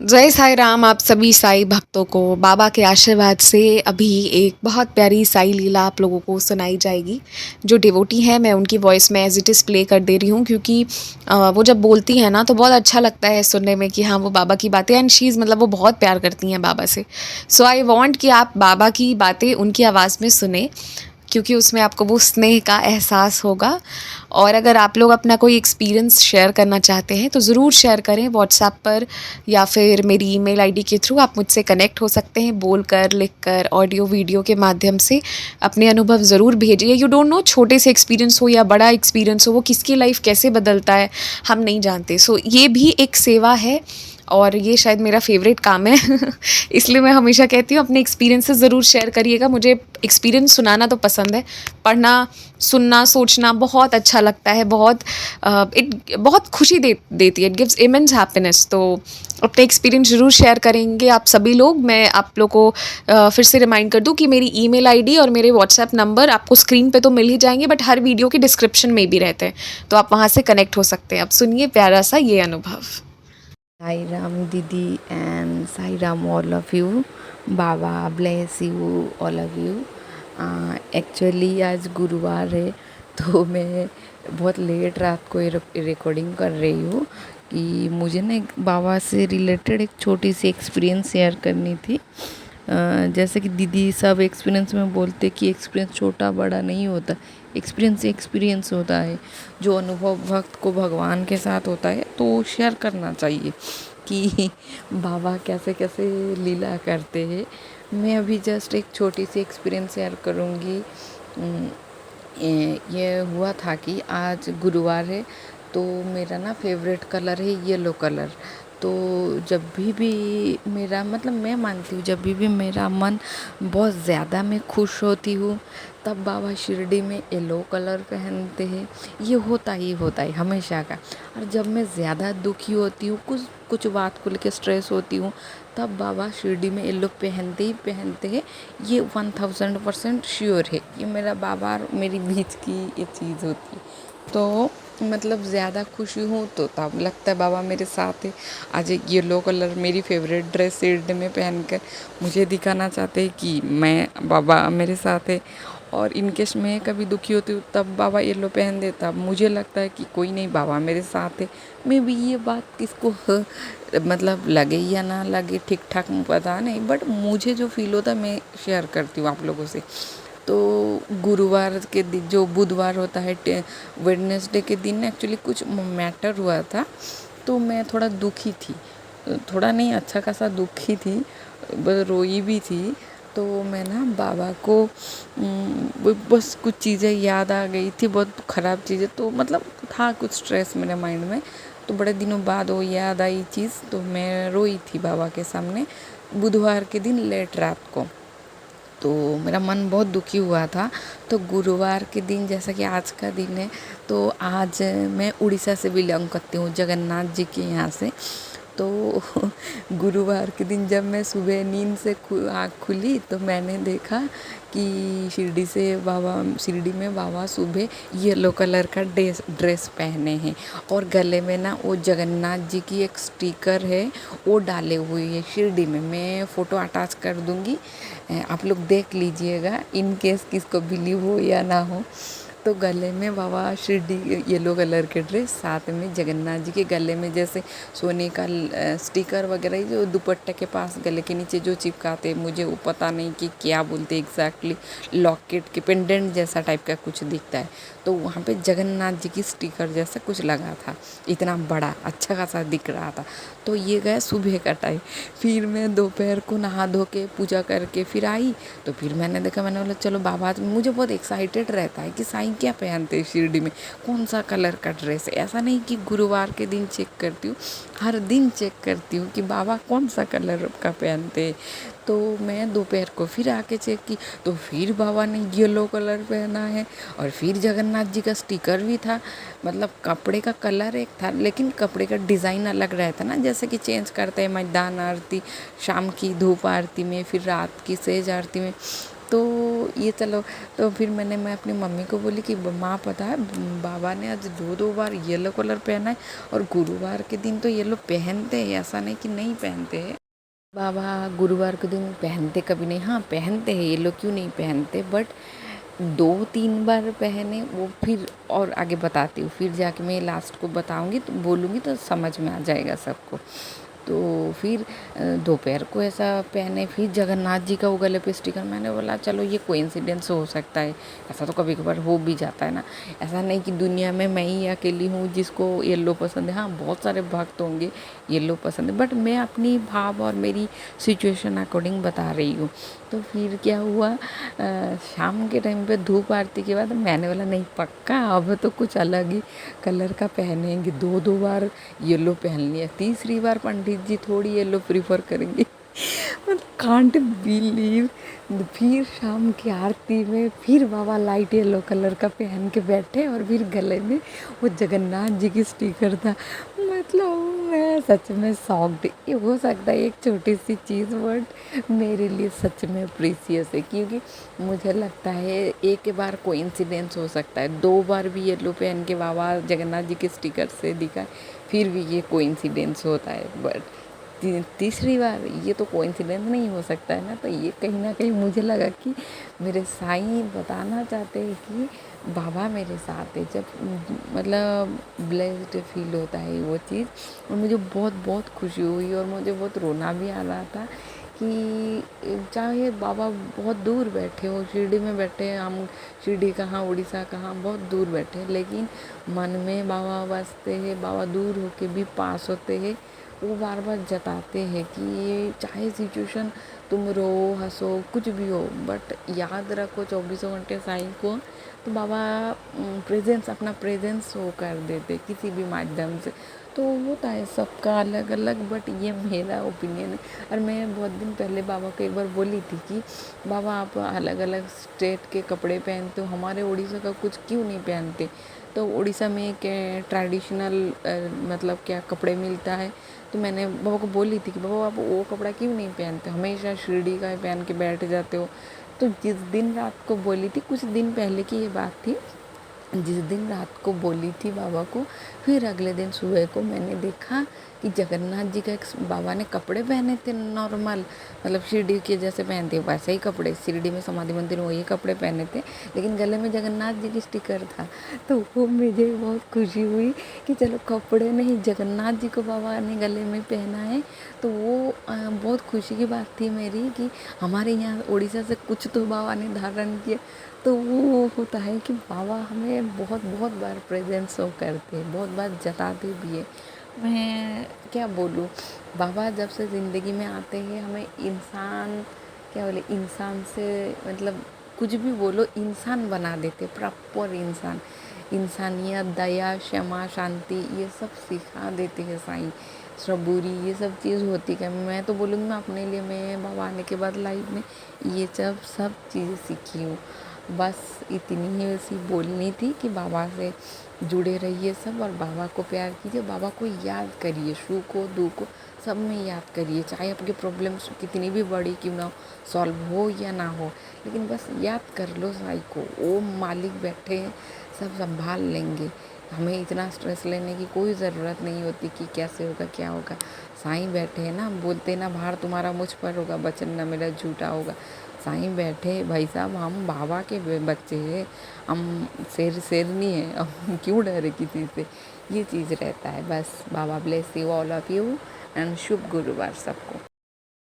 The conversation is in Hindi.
जय साईं राम आप सभी साईं भक्तों को। बाबा के आशीर्वाद से अभी एक बहुत प्यारी साईं लीला आप लोगों को सुनाई जाएगी। जो डिवोटी हैं मैं उनकी वॉइस में एज़ इट इज़ प्ले कर दे रही हूँ क्योंकि वो जब बोलती हैं ना तो बहुत अच्छा लगता है सुनने में कि हाँ, वो बाबा की बातें एंड शी इज़ मतलब वो बहुत प्यार करती हैं बाबा से। सो आई वांट कि आप बाबा की बातें उनकी आवाज़ में सुनें क्योंकि उसमें आपको वो स्नेह का एहसास होगा। और अगर आप लोग अपना कोई एक्सपीरियंस शेयर करना चाहते हैं तो ज़रूर शेयर करें व्हाट्सएप पर या फिर मेरी ईमेल आईडी के थ्रू आप मुझसे कनेक्ट हो सकते हैं, बोलकर, लिखकर, ऑडियो, वीडियो के माध्यम से अपने अनुभव ज़रूर भेजिए। यू डोंट नो छोटे से एक्सपीरियंस हो या बड़ा एक्सपीरियंस हो, वो किसकी लाइफ कैसे बदलता है, हम नहीं जानते। सो ये भी एक सेवा है और ये शायद मेरा फ़ेवरेट काम है इसलिए मैं हमेशा कहती हूँ अपने एक्सपीरियंसेस ज़रूर शेयर करिएगा। मुझे एक्सपीरियंस सुनाना तो पसंद है, पढ़ना, सुनना, सोचना बहुत अच्छा लगता है। इट बहुत खुशी देती है। It gives immense happiness. तो अपने एक्सपीरियंस ज़रूर शेयर करेंगे आप सभी लोग। मैं आप लोग को फिर से रिमाइंड कर दूँ कि मेरी ईमेल आईडी और मेरे व्हाट्सएप नंबर आपको स्क्रीन पे तो मिल ही जाएंगे, बट हर वीडियो के डिस्क्रिप्शन में भी रहते हैं, तो आप वहाँ से कनेक्ट हो सकते हैं। अब सुनिए प्यारा सा ये अनुभव। Sai Ram Didi and Sai Ram all of you. Baba bless you all of you. Actually आज गुरुवार है तो मैं बहुत लेट रात को रिकॉर्डिंग कर रही हूँ कि मुझे ना एक बाबा से रिलेटेड एक छोटी सी एक्सपीरियंस शेयर करनी थी। जैसे कि दीदी सब एक्सपीरियंस में बोलते कि एक्सपीरियंस छोटा बड़ा नहीं होता, एक्सपीरियंस एक्सपीरियंस होता है। जो अनुभव भक्त को भगवान के साथ होता है तो वो शेयर करना चाहिए कि बाबा कैसे कैसे लीला करते हैं। मैं अभी जस्ट एक छोटी सी एक्सपीरियंस शेयर करूँगी। ये हुआ था कि आज गुरुवार है तो मेरा ना फेवरेट कलर है येलो कलर। तो जब भी मेरा मतलब मैं मानती हूँ जब भी मेरा मन बहुत ज़्यादा मैं खुश होती हूँ तब बाबा शिरडी में येलो कलर पहनते हैं। ये होता है हमेशा का। और जब मैं ज़्यादा दुखी होती हूँ कुछ कुछ बात को लेकर स्ट्रेस होती हूँ तब बाबा शिरडी में येलो पहनते ही पहनते हैं। ये 1000% श्योर है। ये मेरा बाबा और मेरी बीच की ये चीज़ होती है। तो मतलब ज़्यादा खुशी हूँ तो तब लगता है बाबा मेरे साथ है। आज एक येलो कलर मेरी फेवरेट ड्रेस शिरडी में पहनकर मुझे दिखाना चाहते हैं कि मैं बाबा मेरे साथ है। और इनकेस मैं कभी दुखी होती हूँ तब बाबा येलो पहन देता, मुझे लगता है कि कोई नहीं बाबा मेरे साथ है। मैं भी ये बात किसको मतलब लगे या ना लगे ठीक ठाक पता नहीं, बट मुझे जो फील होता है मैं शेयर करती हूँ आप लोगों से। तो गुरुवार के दिन जो बुधवार होता है वेडनेसडे के दिन एक्चुअली कुछ मैटर हुआ था तो मैं थोड़ा दुखी थी, थोड़ा नहीं अच्छा खासा दुखी थी, बस रोई भी थी। तो मैं ना बाबा को बस कुछ चीज़ें याद आ गई थी, बहुत ख़राब चीज़ें, तो मतलब था कुछ स्ट्रेस मेरे माइंड में। तो बड़े दिनों बाद वो याद आई चीज़ तो मैं रोई थी बाबा के सामने बुधवार के दिन लेट रात को। तो मेरा मन बहुत दुखी हुआ था। तो गुरुवार के दिन जैसा कि आज का दिन है तो आज मैं उड़ीसा से बिलोंग करती हूँ, जगन्नाथ जी के यहाँ से। तो गुरुवार के दिन जब मैं सुबह नींद से आँख खुली तो मैंने देखा कि शिरडी में बाबा सुबह येलो कलर का ड्रेस पहने हैं और गले में ना वो जगन्नाथ जी की एक स्टिकर है वो डाले हुए है शिरडी में। मैं फ़ोटो अटैच कर दूँगी, आप लोग देख लीजिएगा इन केस किसको बिलीव हो या ना हो। तो गले में बाबा शिरडी येलो कलर के ड्रेस, साथ में जगन्नाथ जी के गले में जैसे सोने का स्टिकर वगैरह जो दुपट्टे के पास गले के नीचे जो चिपकाते, मुझे वो पता नहीं कि क्या बोलते एग्जैक्टली, लॉकेट के पेंडेंट जैसा टाइप का कुछ दिखता है। तो वहाँ पे जगन्नाथ जी की स्टिकर जैसा कुछ लगा था, इतना बड़ा अच्छा खासा दिख रहा था। तो ये गया सुबह का टाइम। फिर मैं दोपहर को नहा धो के पूजा करके फिर आई तो फिर मैंने देखा, मैंने बोला चलो बाबा, मुझे बहुत एक्साइटेड रहता है कि साईं क्या पहनते हैं शिरडी में, कौन सा कलर का ड्रेस है। ऐसा नहीं कि गुरुवार के दिन चेक करती हूँ, हर दिन चेक करती हूँ कि बाबा कौन सा कलर का पहनते हैं। तो मैं दोपहर को फिर आके चेक की तो फिर बाबा ने येलो कलर पहना है और फिर जगन्नाथ जी का स्टिकर भी था। मतलब कपड़े का कलर एक था लेकिन कपड़े का डिज़ाइन अलग रहता ना, जैसे कि चेंज करते हैं मैदान आरती, शाम की धूप आरती में, फिर रात की सेज आरती में। तो ये चलो, तो फिर मैं अपनी मम्मी को बोली कि माँ पता है बाबा ने आज दो दो बार येलो कलर पहना है, और गुरुवार के दिन तो येलो पहनते हैं, ऐसा नहीं कि नहीं पहनते हैं। बाबा गुरुवार के दिन पहनते कभी नहीं, हाँ पहनते हैं येलो, क्यों नहीं पहनते, बट 2-3 बार पहने वो। फिर और आगे बताती हूँ, फिर जाके मैं लास्ट को बताऊँगी तो बोलूँगी तो समझ में आ जाएगा सबको। तो फिर दोपहर को ऐसा पहने, फिर जगन्नाथ जी का वो गले पे स्टिकर। मैंने बोला चलो ये कोइंसिडेंस हो सकता है, ऐसा तो कभी कभार हो भी जाता है ना, ऐसा नहीं कि दुनिया में मैं ही अकेली हूँ जिसको येलो पसंद है। हाँ बहुत सारे भक्त होंगे येलो पसंद है, बट मैं अपनी भाव और मेरी सिचुएशन अकॉर्डिंग बता रही हूँ। तो फिर क्या हुआ, शाम के टाइम पे धूप आरती के बाद मैंने बोला नहीं पक्का अब तो कुछ अलग ही कलर का पहनेंगे, 2-2 बार येलो पहन लिया, तीसरी बार पंडित जी थोड़ी येलो प्रीफर करेंगे। कांट बिलीव, फिर शाम की आरती में फिर बाबा लाइट येलो कलर का पहन के बैठे, और फिर गले में वो जगन्नाथ जी की स्टिकर था। मतलब मैं सच में शॉक्ड। ये हो सकता है एक छोटी सी चीज़, बट मेरे लिए सच में प्रीसियस है, क्योंकि मुझे लगता है एक बार कोइंसिडेंस हो सकता है, 2 बार भी येलो पहन के बाबा जगन्नाथ जी के स्टिकर से दिखा, फिर भी ये कोइंसिडेंस होता है, बट तीसरी बार ये तो कोइंसिडेंस नहीं हो सकता है ना। तो ये कहीं ना कहीं मुझे लगा कि मेरे साईं बताना चाहते हैं कि बाबा मेरे साथ है, जब मतलब ब्लेस्ड फील होता है वो चीज़। और मुझे बहुत बहुत खुशी हुई, और मुझे बहुत रोना भी आ रहा था कि चाहे बाबा बहुत दूर बैठे हो, शिरडी में बैठे, हम शिरडी कहाँ उड़ीसा कहाँ बहुत दूर बैठे, लेकिन मन में बाबा बसते हैं, बाबा दूर होके भी पास होते हैं। वो बार बार जताते हैं कि चाहे सिचुएशन तुम रो हंसो कुछ भी हो, बट याद रखो 24 घंटे साईं को। तो बाबा प्रेजेंस, अपना प्रेजेंस शो कर देते किसी भी माध्यम से। तो होता है सबका अलग अलग, बट ये मेरा ओपिनियन है। और मैं बहुत दिन पहले बाबा को एक बार बोली थी कि बाबा आप अलग अलग स्टेट के कपड़े पहनते हो, हमारे उड़ीसा का कुछ क्यों नहीं पहनते। तो उड़ीसा में एक ट्रेडिशनल मतलब क्या कपड़े मिलता है, तो मैंने बाबा को बोली थी कि बाबा आप वो कपड़ा क्यों नहीं पहनते, हमेशा शिरडी का पहन के बैठ जाते हो। तो जिस दिन रात को बोली थी, कुछ दिन पहले की ये बात थी, जिस दिन रात को बोली थी बाबा को, फिर अगले दिन सुबह को मैंने देखा कि जगन्नाथ जी का एक बाबा ने कपड़े पहने थे नॉर्मल, मतलब शिरडी के जैसे पहनते वैसे ही कपड़े, शिरडी में समाधि मंदिर में वही कपड़े पहने थे, लेकिन गले में जगन्नाथ जी की स्टिकर था। तो वो मुझे बहुत खुशी हुई कि चलो कपड़े नहीं, जगन्नाथ जी को बाबा ने गले में पहना है। तो वो बहुत खुशी की बात थी मेरी कि हमारे यहाँ उड़ीसा से कुछ तो बाबा ने धारण किया। तो वो होता है कि बाबा हमें बहुत बहुत बार प्रेजेंस शो करते हैं, बहुत बार जताते भी है। मैं क्या बोलूँ, बाबा जब से ज़िंदगी में आते हैं हमें इंसान, क्या बोले, इंसान से मतलब कुछ भी बोलो, इंसान बना देते, प्रॉपर इंसान, इंसानियत, दया, क्षमा, शांति, ये सब सिखा देते हैं साईं। सबूरी, ये सब चीज़ होती है। मैं तो बोलूँगी मैं अपने लिए, मैं बाबा आने के बाद लाइफ में ये सब चीज़ें सीखी हूँ। बस इतनी ही वैसी बोलनी थी कि बाबा से जुड़े रहिए सब, और बाबा को प्यार कीजिए, बाबा को याद करिए, सुख हो दुख हो सब में याद करिए, चाहे आपकी प्रॉब्लम्स कितनी भी बड़ी क्यों ना हो, सॉल्व हो या ना हो, लेकिन बस याद कर लो साईं को, वो मालिक बैठे हैं, सब संभाल लेंगे। हमें इतना स्ट्रेस लेने की कोई ज़रूरत नहीं होती कि कैसे होगा क्या होगा। साईं बैठे हैं ना, बोलते ना भार तुम्हारा मुझ पर होगा, वचन ना मेरा झूठा होगा। साईं बैठे भाई साहब, हम बाबा के बच्चे हैं, हम शेरनी है, हम क्यों डरे किसी से। ये चीज़ रहता है बस। बाबा bless you all of you, and शुभ गुरुवार सबको।